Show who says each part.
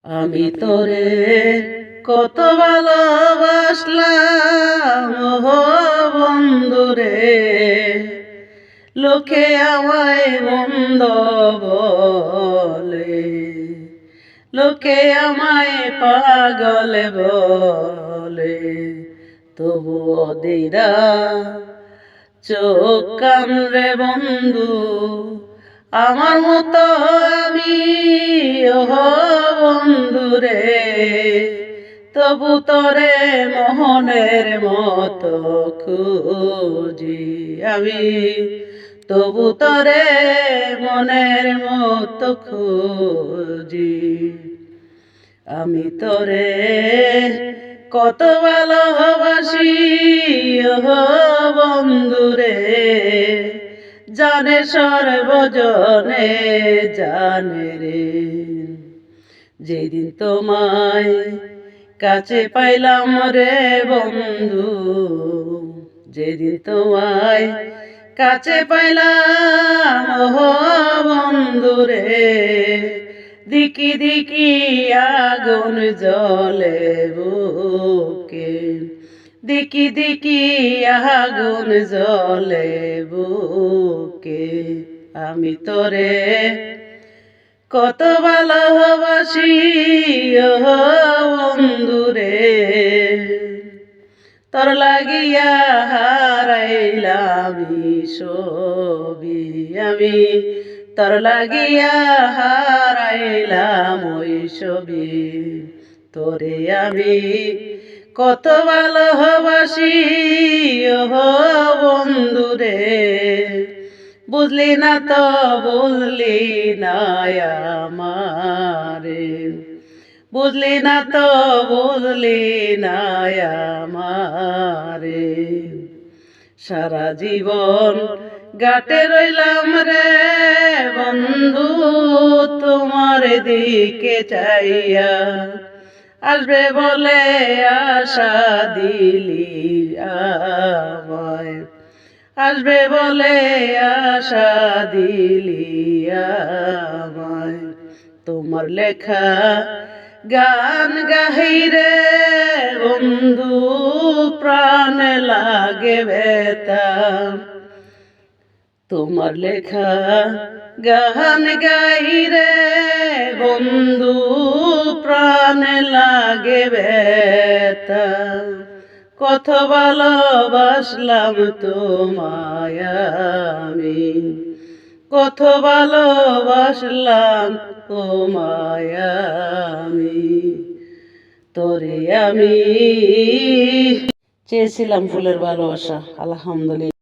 Speaker 1: আমি তোরে কত ভালোবাসলাম ও বন্ধুরে, লোকে আমায় মন্দ বলে, লোকে আমায় পাগল বলে, তবুও দিরা চোখ কামড়ে বন্ধু আমার মতো আমি বন্ধুরে, তবু তরে মোহনের মতো খুঁজি আমি, তবু তরে মনের মতো খুঁজি। আমি তরে কত ভালোবাসি বন্ধুরে, জানে সর্বজনে জানে রে। যেদিন তোমায় কাছে পাইলাম রে বন্ধু, যেদিন তোমায় কাছে পাইলাম বন্ধুরে, দিকি দিকি আগুন জ্বলে বুকে, দিকি দিকি আগুন জ্বলে বুকে। আমি তোরে কত ভালোবাসি বন্ধুরে, তোর লাগিয়া হারাইলাম সবই আমি, তোর লাগিয়া হারাইলাম ওই ছবি। তোরে আমি কত ভালোবাসি বন্ধুরে, বুঝলি না তো বুঝলি না আমারে, বুঝলি না তো বুঝলি না আমারে। সারা জীবন গাটে রইলাম রে বন্ধু তোমার দিকে চাইয়া, আসবে বলে আশা দিলি আমায়, আসবে বলে আশা দিলি আমায়। তোমার লেখা গান গাহিরে বন্ধু প্রাণ লাগে ব্যথা, তোমার লেখা গান গাইরে বন্ধু প্রাণ লাগে ব্যথা। কত ভালোবাসলাম তোমায় আমি, কত ভালোবাসলাম তোমায় আমি। তোরে আমি চেয়েছিলাম ফুলের ভালোবাসা, আলহামদুলিল্লাহ।